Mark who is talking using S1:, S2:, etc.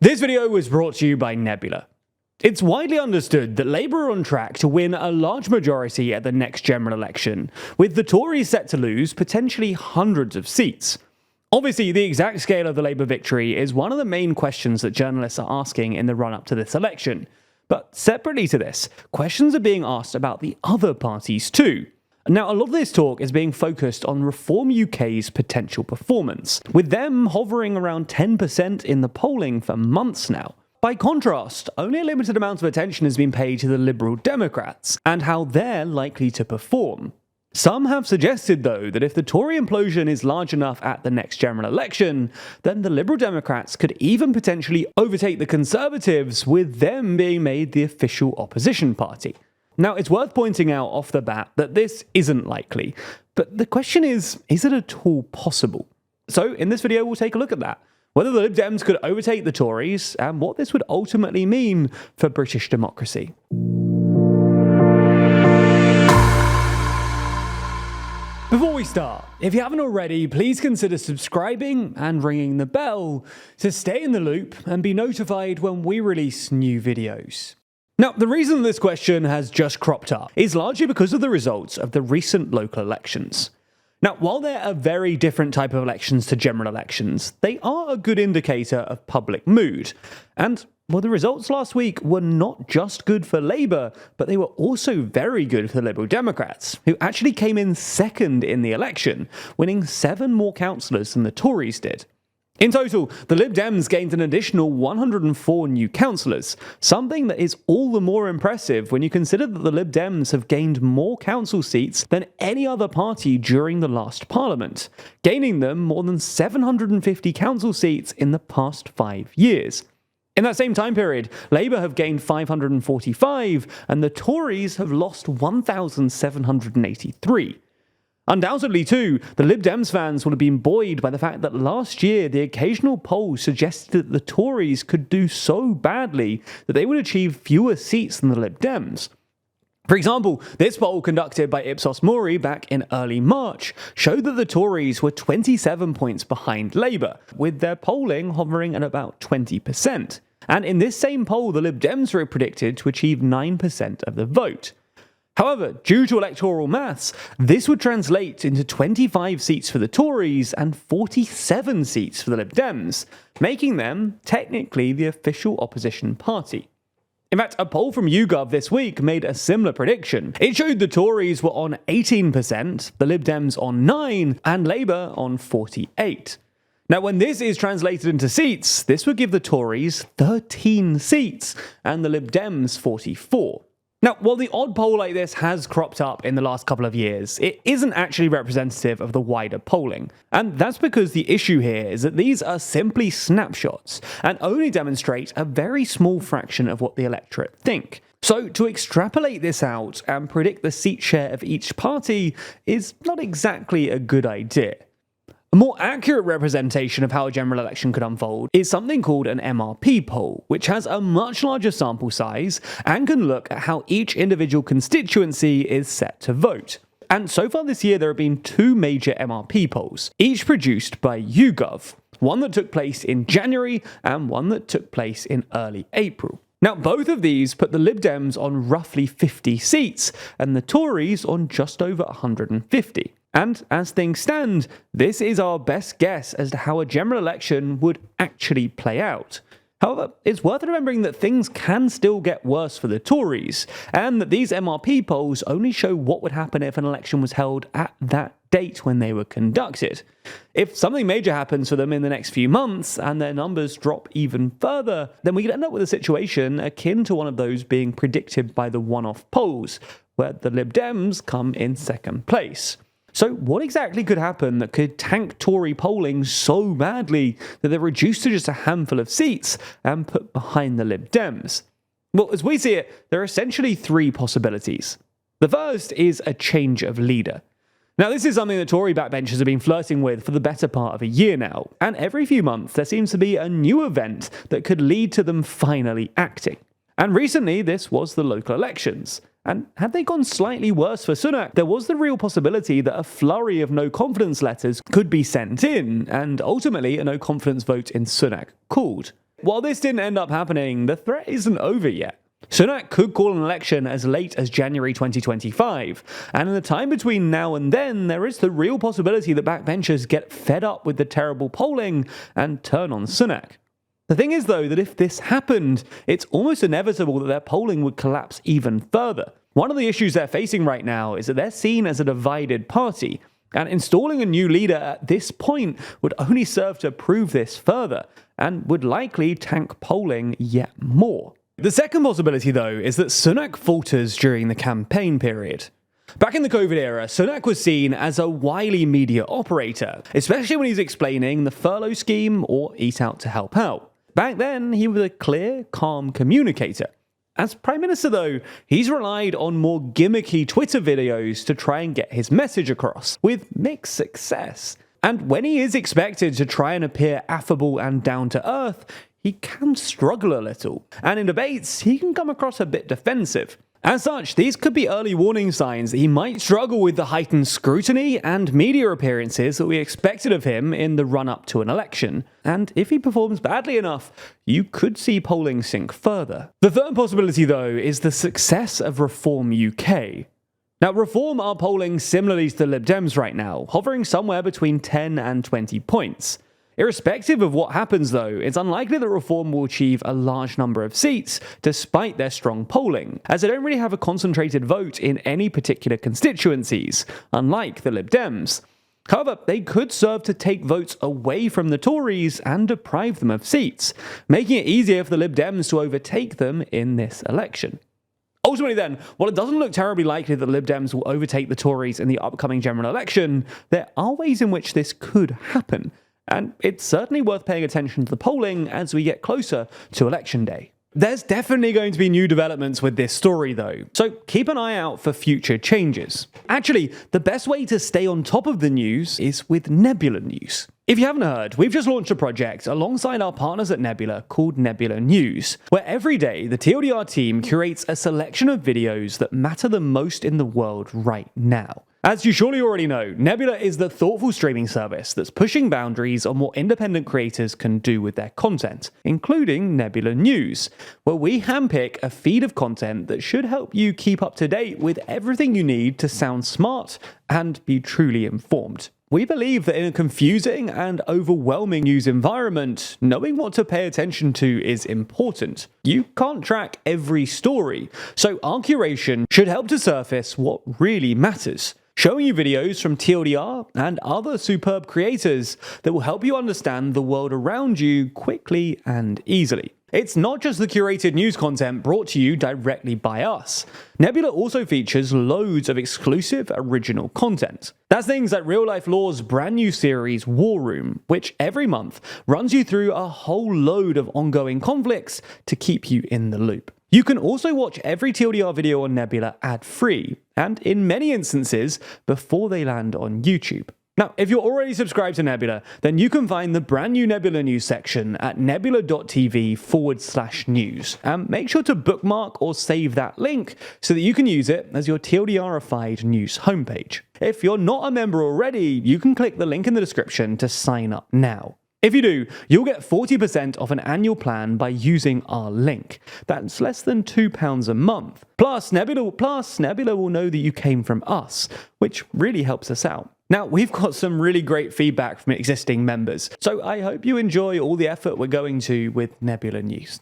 S1: This video was brought to you by Nebula. It's widely understood that Labour are on track to win a large majority at the next general election, with the Tories set to lose potentially hundreds of seats. Obviously, the exact scale of the Labour victory is one of the main questions that journalists are asking in the run-up to this election. But separately to this, questions are being asked about the other parties too. Now, a lot of this talk is being focused on Reform UK's potential performance, with them hovering around 10% in the polling for months now. By contrast, only a limited amount of attention has been paid to the Liberal Democrats, and how they're likely to perform. Some have suggested, though, that if the Tory implosion is large enough at the next general election, then the Liberal Democrats could even potentially overtake the Conservatives, with them being made the official opposition party. Now, it's worth pointing out off the bat that this isn't likely, but the question is it at all possible? So, in this video, we'll take a look at that. Whether the Lib Dems could overtake the Tories, and what this would ultimately mean for British democracy. Before we start, if you haven't already, please consider subscribing and ringing the bell to stay in the loop and be notified when we release new videos. Now, the reason this question has just cropped up is largely because of the results of the recent local elections. Now, while they're a very different type of elections to general elections, they are a good indicator of public mood. And, well, the results last week were not just good for Labour, but they were also very good for the Liberal Democrats, who actually came in second in the election, winning 7 more councillors than the Tories did. In total, the Lib Dems gained an additional 104 new councillors, something that is all the more impressive when you consider that the Lib Dems have gained more council seats than any other party during the last parliament, gaining them more than 750 council seats in the past 5 years. In that same time period, Labour have gained 545, and the Tories have lost 1,783. Undoubtedly, too, the Lib Dems fans will have been buoyed by the fact that last year the occasional polls suggested that the Tories could do so badly that they would achieve fewer seats than the Lib Dems. For example, this poll conducted by Ipsos Mori back in early March showed that the Tories were 27 points behind Labour, with their polling hovering at about 20%. And in this same poll, the Lib Dems were predicted to achieve 9% of the vote. However, due to electoral maths, this would translate into 25 seats for the Tories and 47 seats for the Lib Dems, making them technically the official opposition party. In fact, a poll from YouGov this week made a similar prediction. It showed the Tories were on 18%, the Lib Dems on 9%, and Labour on 48%. Now, when this is translated into seats, this would give the Tories 13 seats and the Lib Dems 44. Now, while the odd poll like this has cropped up in the last couple of years, it isn't actually representative of the wider polling. And that's because the issue here is that these are simply snapshots and only demonstrate a very small fraction of what the electorate think. So to extrapolate this out and predict the seat share of each party is not exactly a good idea. A more accurate representation of how a general election could unfold is something called an MRP poll, which has a much larger sample size and can look at how each individual constituency is set to vote. And so far this year there have been 2 major MRP polls, each produced by YouGov, one that took place in January and one that took place in early April. Now, both of these put the Lib Dems on roughly 50 seats and the Tories on just over 150. And as things stand, this is our best guess as to how a general election would actually play out. However, it's worth remembering that things can still get worse for the Tories, and that these MRP polls only show what would happen if an election was held at that date when they were conducted. If something major happens for them in the next few months and their numbers drop even further, then we could end up with a situation akin to one of those being predicted by the one-off polls, where the Lib Dems come in second place. So what exactly could happen that could tank Tory polling so badly that they're reduced to just a handful of seats and put behind the Lib Dems? Well, as we see it, there are essentially 3 possibilities. The first is a change of leader. Now, this is something that Tory backbenchers have been flirting with for the better part of a year now, and every few months there seems to be a new event that could lead to them finally acting. And recently, this was the local elections. And had they gone slightly worse for Sunak, there was the real possibility that a flurry of no-confidence letters could be sent in, and ultimately a no-confidence vote in Sunak called. While this didn't end up happening, the threat isn't over yet. Sunak could call an election as late as January 2025, and in the time between now and then, there is the real possibility that backbenchers get fed up with the terrible polling and turn on Sunak. The thing is, though, that if this happened, it's almost inevitable that their polling would collapse even further. One of the issues they're facing right now is that they're seen as a divided party, and installing a new leader at this point would only serve to prove this further, and would likely tank polling yet more. The second possibility, though, is that Sunak falters during the campaign period. Back in the COVID era, Sunak was seen as a wily media operator, especially when he's explaining the furlough scheme or Eat Out to help out. Back then, he was a clear, calm communicator. As Prime Minister, though, he's relied on more gimmicky Twitter videos to try and get his message across, with mixed success. And when he is expected to try and appear affable and down to earth, he can struggle a little, and in debates, he can come across a bit defensive. As such, these could be early warning signs that he might struggle with the heightened scrutiny and media appearances that we expected of him in the run-up to an election. And if he performs badly enough, you could see polling sink further. The third possibility, though, is the success of Reform UK. Now, Reform are polling similarly to the Lib Dems right now, hovering somewhere between 10 and 20 points. Irrespective of what happens, though, it's unlikely that Reform will achieve a large number of seats, despite their strong polling, as they don't really have a concentrated vote in any particular constituencies, unlike the Lib Dems. However, they could serve to take votes away from the Tories and deprive them of seats, making it easier for the Lib Dems to overtake them in this election. Ultimately then, while it doesn't look terribly likely that the Lib Dems will overtake the Tories in the upcoming general election, there are ways in which this could happen. And it's certainly worth paying attention to the polling as we get closer to election day. There's definitely going to be new developments with this story, though, so keep an eye out for future changes. Actually, the best way to stay on top of the news is with Nebula News. If you haven't heard, we've just launched a project alongside our partners at Nebula called Nebula News, where every day the TLDR team curates a selection of videos that matter the most in the world right now. As you surely already know, Nebula is the thoughtful streaming service that's pushing boundaries on what independent creators can do with their content, including Nebula News, where we handpick a feed of content that should help you keep up to date with everything you need to sound smart and be truly informed. We believe that in a confusing and overwhelming news environment, knowing what to pay attention to is important. You can't track every story, so our curation should help to surface what really matters, showing you videos from TLDR and other superb creators that will help you understand the world around you quickly and easily. It's not just the curated news content brought to you directly by us. Nebula also features loads of exclusive original content. That's things like Real Life Law's brand new series War Room, which every month runs you through a whole load of ongoing conflicts to keep you in the loop. You can also watch every TLDR video on Nebula ad-free, and in many instances, before they land on YouTube. Now, if you're already subscribed to Nebula, then you can find the brand new Nebula News section at nebula.tv/news. And make sure to bookmark or save that link so that you can use it as your TLDR-ified news homepage. If you're not a member already, you can click the link in the description to sign up now. If you do, you'll get 40% off an annual plan by using our link. That's less than £2 a month. Plus, Nebula will know that you came from us, which really helps us out. Now, we've got some really great feedback from existing members, so I hope you enjoy all the effort we're going to with Nebula News.